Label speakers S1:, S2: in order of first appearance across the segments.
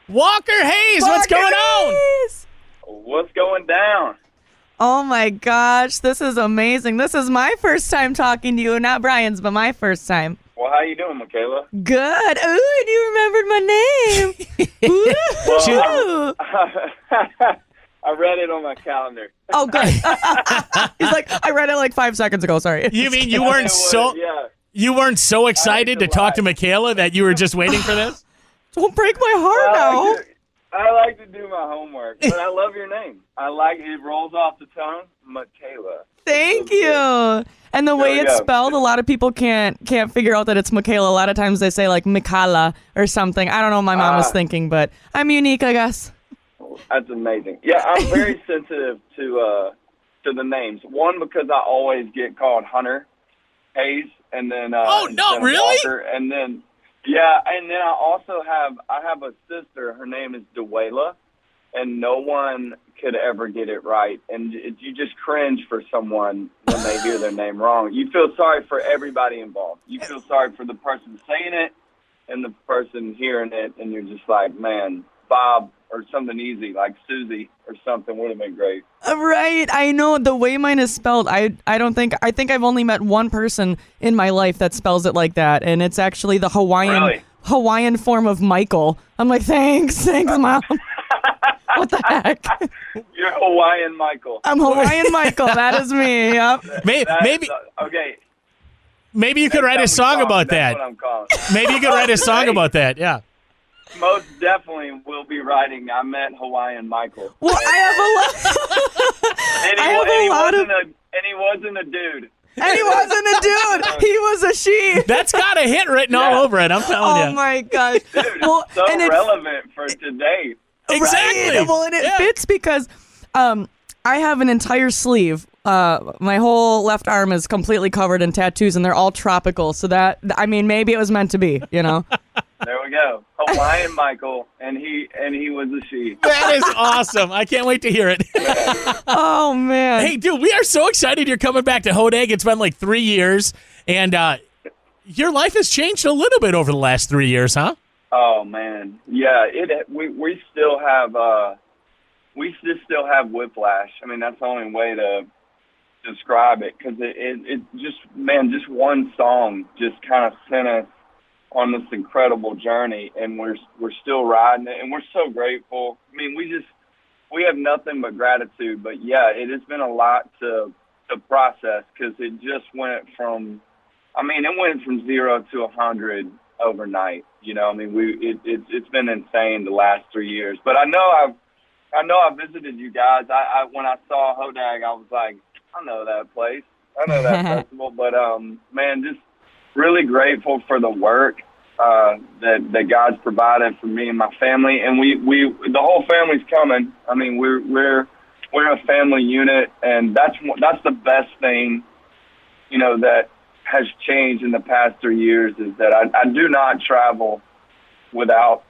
S1: Walker Hayes, what's going on?
S2: What's going down?
S3: Oh my gosh, this is amazing. This is my first time talking to you, not Brian's, but my first time.
S2: Well, how you doing, Mikala?
S3: Good. Ooh, and you remembered my name. Ooh.
S2: Well, I read it on my calendar.
S3: Oh, good. He's like, I read it like 5 seconds ago. Sorry.
S1: You mean you weren't you weren't so excited to talk to Mikala that you were just waiting for this?
S3: Don't break my heart now.
S2: I like to do my homework, but I love your name. I like it rolls off the tongue, Mikala.
S3: Thank you. And the way it's spelled, a lot of people can't figure out that it's Mikala. A lot of times they say like Mikala or something. I don't know what my mom was thinking, but I'm unique, I guess.
S2: That's amazing. Yeah, I'm very sensitive to the names. One, because I always get called Hunter Hayes, and then
S1: really?
S2: Walker, and then I also have a sister. Her name is Dewayla, and no one could ever get it right. And you just cringe for someone when they hear their name wrong. You feel sorry for everybody involved. You feel sorry for the person saying it and the person hearing it, and you're just like, man, Bob or something easy like Susie or something would have been great.
S3: Right, I know the way mine is spelled. I think I've only met one person in my life that spells it like that, and it's actually the Hawaiian form of Michael. I'm like, thanks, Mom. What the heck?
S2: You're Hawaiian Michael.
S3: I'm Hawaiian Michael. That is me. Yep.
S1: Maybe.
S2: Okay.
S1: Maybe you could write a song about that.
S2: That's what I'm calling.
S1: Maybe you could write a song about that. Yeah.
S2: Most definitely will be writing. I met Hawaiian Michael.
S3: Well, I have a lot.
S2: And he wasn't a dude.
S3: And he wasn't a dude. He was a she.
S1: That's got a hit written all over it. I'm telling you.
S3: Oh my gosh.
S2: Dude, it's so relevant for today.
S1: Exactly.
S3: Right. Well, and it fits because I have an entire sleeve. My whole left arm is completely covered in tattoos, and they're all tropical. So maybe it was meant to be, you know.
S2: There we go. Hawaiian Michael, and he was a she.
S1: That is awesome. I can't wait to hear it.
S3: Oh, man.
S1: Hey, dude, we are so excited you're coming back to Hodag. It's been like 3 years, and your life has changed a little bit over the last 3 years, huh?
S2: Oh, man. Yeah, we still have whiplash. I mean, that's the only way to describe it, because it just one song just kind of sent us on this incredible journey, and we're still riding it, and we're so grateful. I mean, we have nothing but gratitude. But yeah, it has been a lot to process, because it just went from 0 to 100 overnight. You know, I mean, it's been insane the last 3 years. But I know I visited you guys. I when I saw Hodag, I was like, I know that place. I know that festival. But man, just really grateful for the work that God's provided for me and my family, and we the whole family's coming. I mean, we're a family unit, and that's the best thing, you know, that has changed in the past 3 years, is that I do not travel without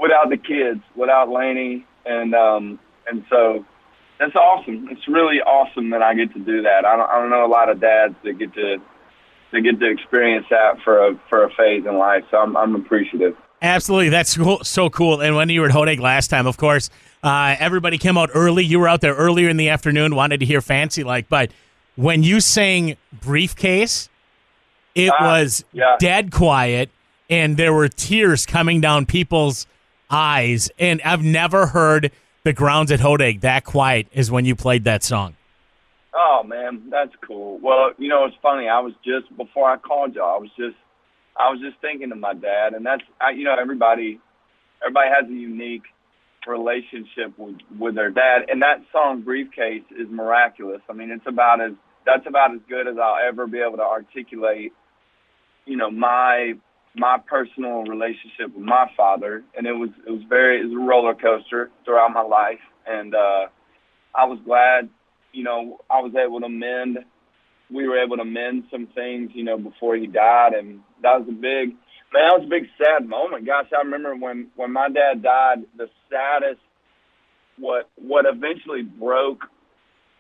S2: the kids, without Lainey, and so that's awesome. It's really awesome that I get to do that. I don't know a lot of dads that get to experience that for a phase in life, so I'm appreciative.
S1: Absolutely, that's cool, so cool. And when you were at Hodag last time, of course, everybody came out early. You were out there earlier in the afternoon, wanted to hear Fancy Like, but when you sang Briefcase, it was dead quiet, and there were tears coming down people's eyes, and I've never heard the grounds at Hodag that quiet as when you played that song.
S2: Oh man, that's cool. Well, you know, it's funny. I was just, before I called y'all, I was just thinking of my dad, and everybody has a unique relationship with their dad, and that song Briefcase is miraculous. I mean, that's about as good as I'll ever be able to articulate, you know, my personal relationship with my father, and it was a roller coaster throughout my life, and I was glad, you know, we were able to mend some things, you know, before he died, and that was a big sad moment. Gosh, I remember when my dad died, the saddest, what eventually broke,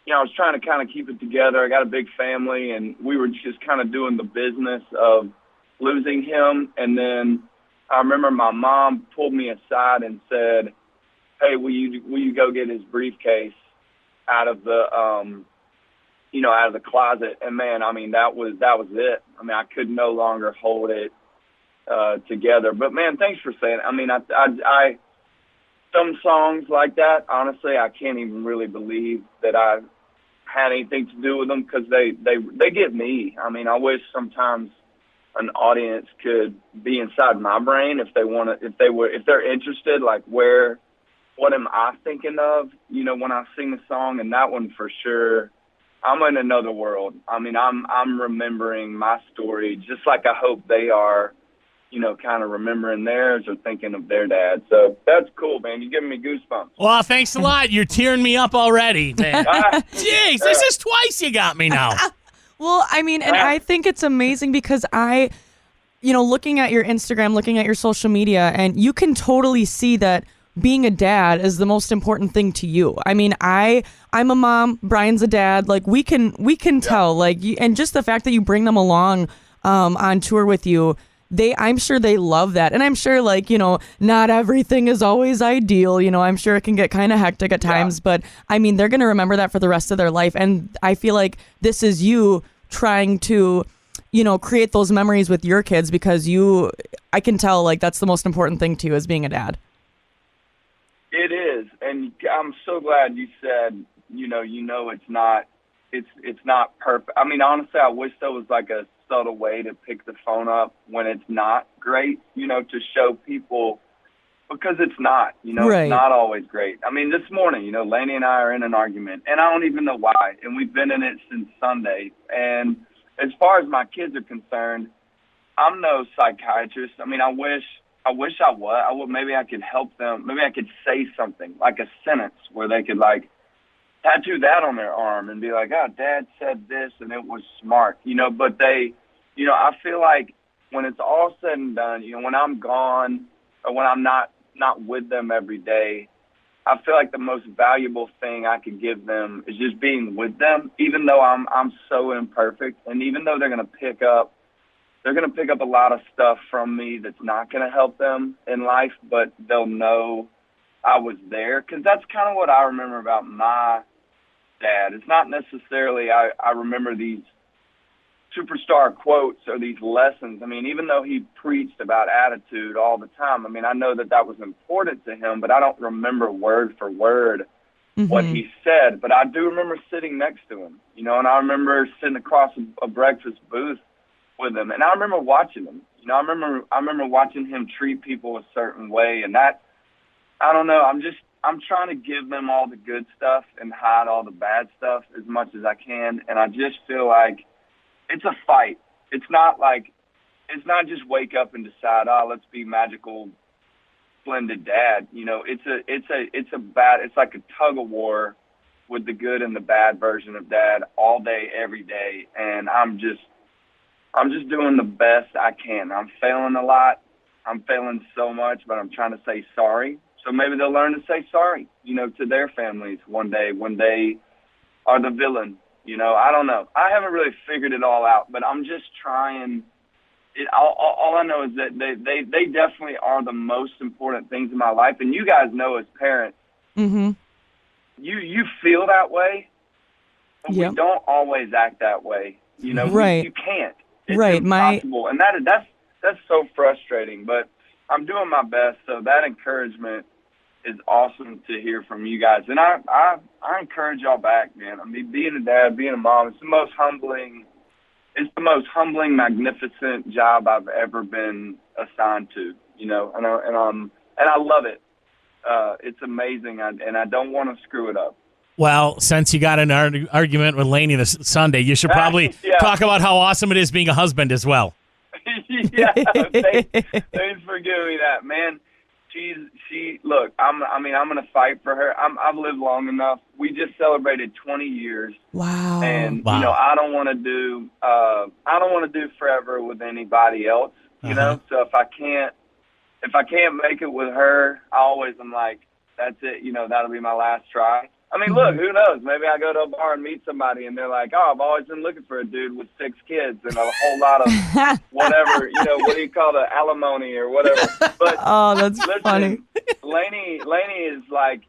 S2: you know, I was trying to kind of keep it together. I got a big family, and we were just kind of doing the business of losing him, and then I remember my mom pulled me aside and said, "Hey, will you go get his briefcase out of the out of the closet?" And man, I mean, that was it. I mean, I could no longer hold it together. But man, thanks for saying it. I mean, I some songs like that, honestly, I can't even really believe that I had anything to do with them, because they get me. I mean, I wish sometimes an audience could be inside my brain if they're interested, like what am I thinking of, when I sing a song. And that one for sure, I'm in another world. I mean, I'm remembering my story just like I hope they are, kind of remembering theirs or thinking of their dad. So that's cool, man. You're giving me goosebumps.
S1: Well, thanks a lot. You're tearing me up already, man. Jeez, this is twice you got me now.
S3: Well, I mean, and I think it's amazing because looking at your Instagram, looking at your social media, and you can totally see that being a dad is the most important thing to you. I mean, I'm a mom, Bryan's a dad. Like we can tell, like, and just the fact that you bring them along on tour with you, I'm sure they love that. And I'm sure, like, not everything is always ideal. I'm sure it can get kind of hectic at times, but I mean, they're going to remember that for the rest of their life. And I feel like this is you trying to, create those memories with your kids, because I can tell, like, that's the most important thing to you as being a dad.
S2: It is. And I'm so glad you said, it's not perfect. I mean, honestly, I wish there was like a subtle way to pick the phone up when it's not great, to show people, because it's not,
S3: right.
S2: It's not always great. I mean, this morning, Lainey and I are in an argument, and I don't even know why, and we've been in it since Sunday. And as far as my kids are concerned, I'm no psychiatrist. I mean, I wish I was. Maybe I could help them. Maybe I could say something, like a sentence where they could, like, tattoo that on their arm and be like, "Oh, Dad said this and it was smart," but they, I feel like when it's all said and done, when I'm gone or when I'm not with them every day, I feel like the most valuable thing I could give them is just being with them, even though I'm so imperfect. And even though they're going to pick up a lot of stuff from me that's not going to help them in life, but they'll know I was there. Because that's kind of what I remember about my dad. It's not necessarily I remember these superstar quotes or these lessons. I mean, even though he preached about attitude all the time, I mean, I know that was important to him, but I don't remember word for word what he said. But I do remember sitting next to him, and I remember sitting across a breakfast booth with him, and I remember watching him. I remember watching him treat people a certain way, and that, I don't know, I'm trying to give them all the good stuff and hide all the bad stuff as much as I can. And I just feel like it's a fight. It's not just wake up and decide, let's be magical, splendid dad. It's like a tug of war with the good and the bad version of dad all day, every day. And I'm just doing the best I can. I'm failing a lot. I'm failing so much, but I'm trying to say sorry. So maybe they'll learn to say sorry, to their families one day when they are the villain. I don't know. I haven't really figured it all out, but I'm just trying. All I know is that they definitely are the most important things in my life. And you guys know, as parents, you feel that way, but we don't always act that way.
S3: Right.
S2: You can't. It's
S3: right.
S2: impossible. And that's so frustrating, but I'm doing my best. So that encouragement is awesome to hear from you guys. And I encourage y'all back, man. I mean, being a dad, being a mom, it's the most humbling, magnificent job I've ever been assigned to, and I love it. It's amazing. And I don't want to screw it up.
S1: Well, since you got an argument with Lainey this Sunday, you should probably talk about how awesome it is being a husband as well.
S2: Yeah, thanks for giving me that, man. Look, I'm gonna fight for her. I've lived long enough. We just celebrated 20 years.
S3: Wow.
S2: And I don't want to do forever with anybody else. So if I can't make it with her, I'm like, that's it. That'll be my last try. I mean, look, who knows? Maybe I go to a bar and meet somebody, and they're like, "Oh, I've always been looking for a dude with 6 kids and a whole lot of whatever, what do you call it, alimony or whatever." But
S3: Oh, that's
S2: listen,
S3: funny.
S2: Lainey is like,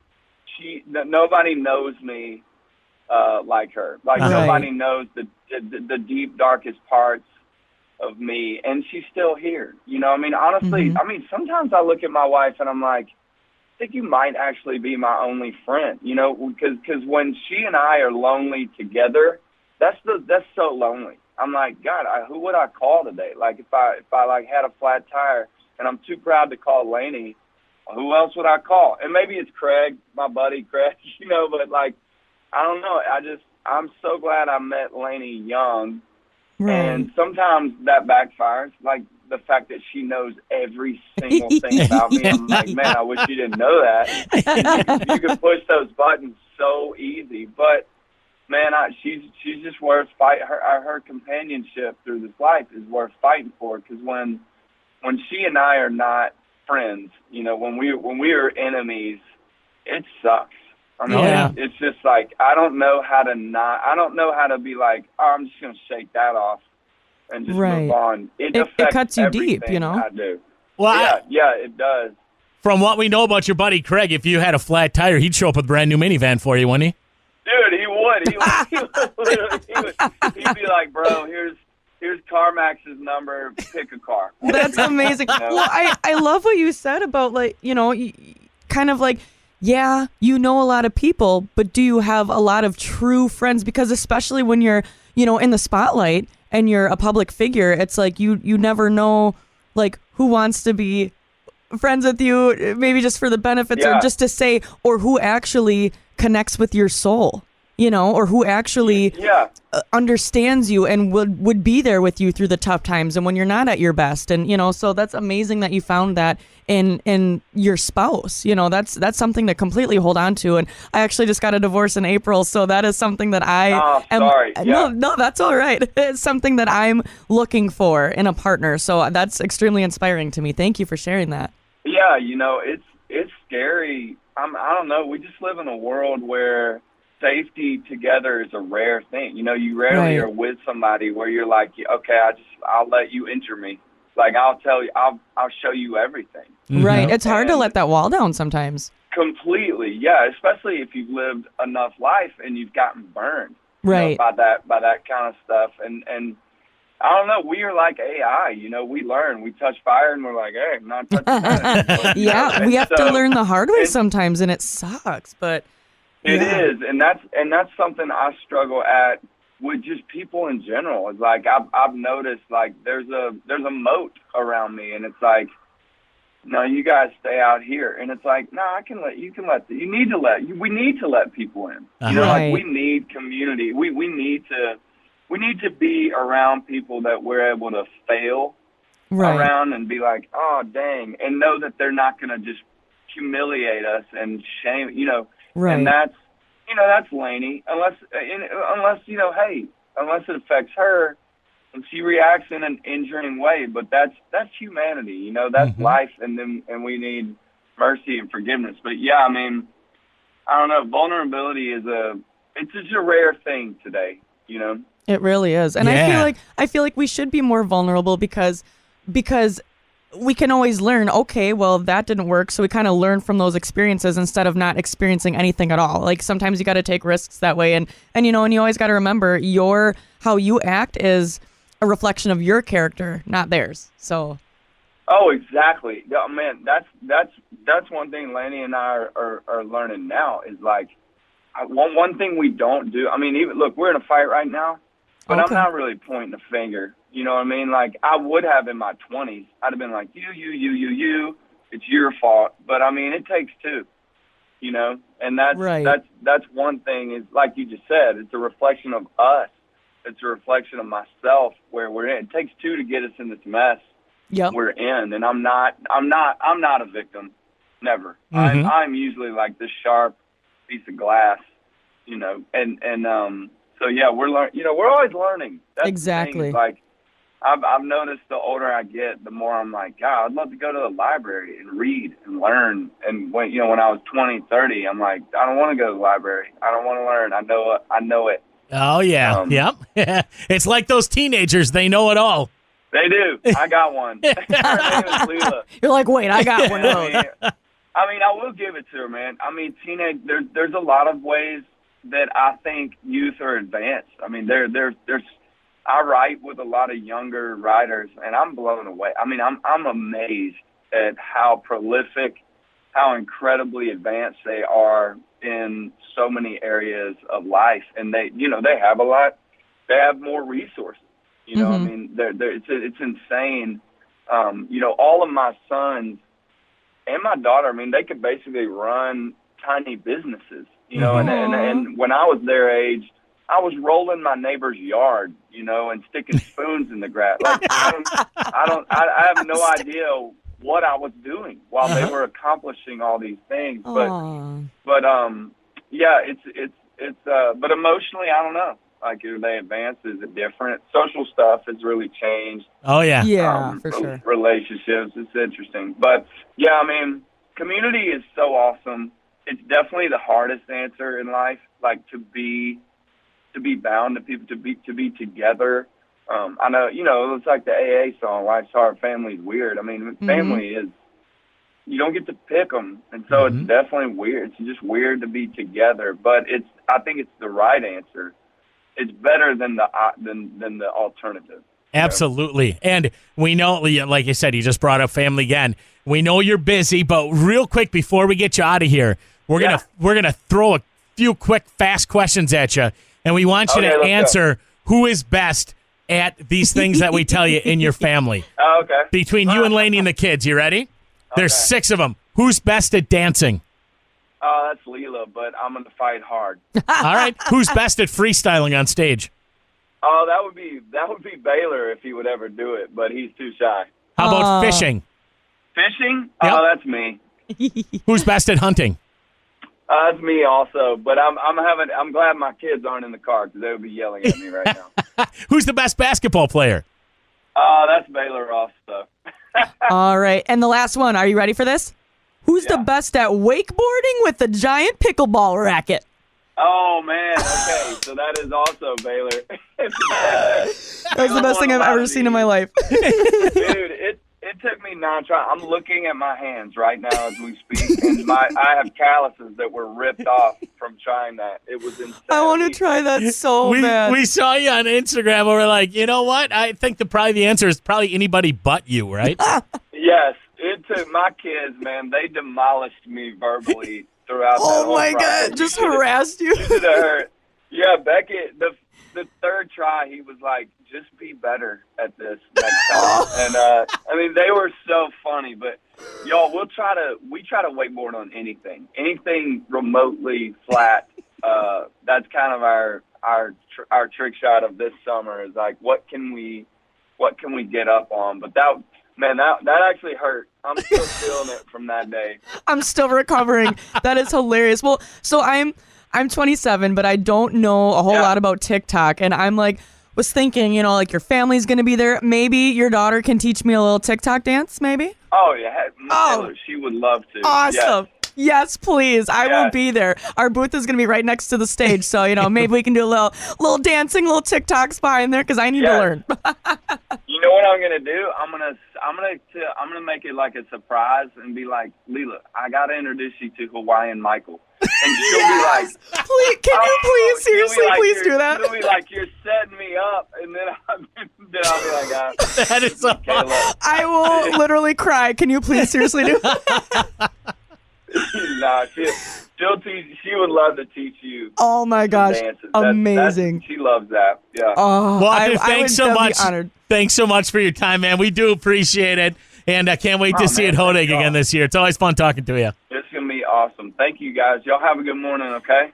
S2: nobody knows me like her. Like
S3: Right.
S2: nobody knows the deep, darkest parts of me, and she's still here. I mean, honestly, I mean, sometimes I look at my wife and I'm like, I think you might actually be my only friend, because when she and I are lonely together, that's so lonely. I'm like, God, who would I call today? Like if I like had a flat tire and I'm too proud to call Lainey, who else would I call? And maybe it's Craig, my buddy Craig, but like, I don't know. I'm so glad I met Lainey young.
S3: Right.
S2: And sometimes that backfires, like the fact that she knows every single thing about me. I'm like, man, I wish you didn't know that. You can push those buttons so easy. But, man, she's just worth fighting. Her companionship through this life is worth fighting for, because when she and I are not friends, when we are enemies, it sucks. I mean, it's just like, I don't know how to be like, oh, I'm just going to shake that off and just move on. It
S3: cuts you deep,
S2: I do.
S1: Well,
S2: yeah, it does.
S1: From what we know about your buddy Craig, if you had a flat tire, he'd show up with a brand new minivan for you, wouldn't he?
S2: Dude, he would. He'd be like, bro, here's CarMax's number, pick a car.
S3: That's amazing. Well, I love what you said about, like, kind of like, yeah, you know a lot of people, but do you have a lot of true friends? Because especially when you're, in the spotlight and you're a public figure, it's like you never know, like, who wants to be friends with you, maybe just for the benefits or just to say, or who actually connects with your soul, or who actually understands you and would be there with you through the tough times and when you're not at your best. And, so that's amazing that you found that in your spouse. That's something to completely hold on to. And I actually just got a divorce in April, so that is something that I am.
S2: Sorry. Yeah.
S3: No, that's all right. It's something that I'm looking for in a partner. So that's extremely inspiring to me. Thank you for sharing that.
S2: Yeah, it's scary. I don't know. We just live in a world where safety together is a rare thing. You rarely are with somebody where you're like, okay, I'll let you injure me. Like, I'll tell you, I'll show you everything.
S3: Right. It's hard to let that wall down sometimes.
S2: Completely. Yeah. Especially if you've lived enough life and you've gotten burned.
S3: Right.
S2: By that kind of stuff. And I don't know. We are like AI. We learn. We touch fire and we're like, hey, I'm not touching that. But,
S3: we have to learn the hard way sometimes, and it sucks. But
S2: it is, and that's something I struggle at with just people in general. It's like I've noticed, like, there's a moat around me, and it's like, no, you guys stay out here, and it's like, no, we need to let people in. Like, we need community. We need to be around people that we're able to fail around and be like, oh, dang, and know that they're not going to just humiliate us and shame,
S3: Right.
S2: And that's Lainey, unless it affects her and she reacts in an injuring way. But that's humanity, that's life, and we need mercy and forgiveness. But yeah, I mean, I don't know. Vulnerability it's just a rare thing today,
S3: It really is. And I feel like we should be more vulnerable because we can always learn, okay, well, that didn't work. So we kind of learn from those experiences instead of not experiencing anything at all. Like, sometimes you got to take risks that way. And you always got to remember how you act is a reflection of your character, not theirs. So.
S2: Oh, exactly. Yeah, man, that's one thing Lainey and I are learning now is, like, one thing we don't do. I mean, even look, we're in a fight right now, but I'm not really pointing a finger. You know what I mean? Like, I would have in my 20s. I'd have been like, you. It's your fault. But I mean, it takes two. And that's one thing is, like you just said, it's a reflection of us. It's a reflection of myself where we're in. It takes two to get us in this mess we're in. And I'm not a victim. Never. I'm usually like this sharp piece of glass, and so yeah, we're always learning. That's
S3: exactly.
S2: Like, I've noticed the older I get, the more I'm like, God, I'd love to go to the library and read and learn. And when I was 20, 30, I'm like, I don't want to go to the library. I don't want to learn. I know it.
S1: Oh, yeah. Yep. It's like those teenagers. They know it all.
S2: They do. I got one. Her name is Leela.
S3: You're like, wait, I got one of those.
S2: I will give it to her, man. I mean, there's a lot of ways that I think youth are advanced. I mean, there's I write with a lot of younger writers, and I'm blown away. I mean, I'm amazed at how prolific, how incredibly advanced they are in so many areas of life, and they have a lot. They have more resources. I mean, it's insane. All of my sons and my daughter, I mean, they could basically run tiny businesses. And when I was their age, I was rolling my neighbor's yard, and sticking spoons in the grass. Like, I have no idea what I was doing while they were accomplishing all these things. But emotionally, I don't know. Like, are they advanced? Is it different? Social stuff has really changed.
S1: Oh, yeah.
S3: Yeah, for sure.
S2: Relationships, it's interesting. But, yeah, I mean, community is so awesome. It's definitely the hardest answer in life, like to be bound to people, to be together. I know, it's like the AA song, Life's Hard, Family's Weird. I mean, family is, you don't get to pick them. And so it's definitely weird. It's just weird to be together. But I think it's the right answer. It's better than the alternative.
S1: Absolutely. And we know, like you said, you just brought up family again. We know you're busy, but real quick before we get you out of here, we're gonna throw a few quick, fast questions at you, and we want you to answer who is best at these things that we tell you in your family.
S2: Oh, okay.
S1: Between you and Lainey and the kids, you ready? There's 6 of them. Who's best at dancing?
S2: Oh, that's Leela, but I'm going to fight hard.
S1: All right. Who's best at freestyling on stage?
S2: Oh, that would be Baylor if he would ever do it, but he's too shy.
S1: How about fishing?
S2: Fishing?
S1: Yep.
S2: Oh, that's me.
S1: Who's best at hunting?
S2: That's me also, but I'm glad my kids aren't in the car because they would be yelling at me right now.
S1: Who's the best basketball player?
S2: Oh, that's Baylor also.
S3: All right, and the last one. Are you ready for this? Who's the best at wakeboarding with the giant pickleball racket?
S2: Oh, man. Okay, so that is also Baylor.
S3: That's the best thing I've ever seen in my life.
S2: Dude, it took me 9 tries. I'm looking at my hands right now as we speak, and I have calluses that were ripped off from trying that. It was insane.
S3: I want to try that so bad.
S1: We saw you on Instagram, and we're like, you know what? I think the answer is probably anybody but you, right?
S2: Yes. It took my kids, man. They demolished me verbally throughout that whole process.
S3: God, just harassed you.
S2: Yeah, Beckett, the 3rd try, he was like, just be better at this next time. And, I mean, they were so funny. But, y'all, we try to wakeboard on anything remotely flat. That's kind of our trick shot of this summer is like, what can we get up on? But that actually hurt. I'm still feeling it from that day.
S3: I'm still recovering. That is hilarious. Well, so I'm 27, but I don't know a whole lot about TikTok, and was thinking, like your family's gonna be there. Maybe your daughter can teach me a little TikTok dance. Maybe.
S2: Oh yeah, she would love to.
S3: Awesome. Yes, please. I will be there. Our booth is going to be right next to the stage, so maybe we can do a little dancing, little TikToks behind there because I need to learn.
S2: You know what I'm going to do? I'm gonna make it like a surprise and be like, Leela, I got to introduce you to Hawaiian Michael, and she'll be like,
S3: please, can you please seriously please do that?
S2: She'll be like, you're setting me up, and then I'll be like,
S1: that is so funny.
S3: I will literally cry. Can you please seriously do that?
S2: Nah, she would love to teach you.
S3: Oh my gosh, amazing!
S2: She loves that. Yeah.
S3: Oh,
S1: well, thanks so much. Thanks so much for your time, man. We do appreciate it, and I can't wait to see you at Hodag again this year. It's always fun talking to you.
S2: It's gonna be awesome. Thank you, guys. Y'all have a good morning. Okay.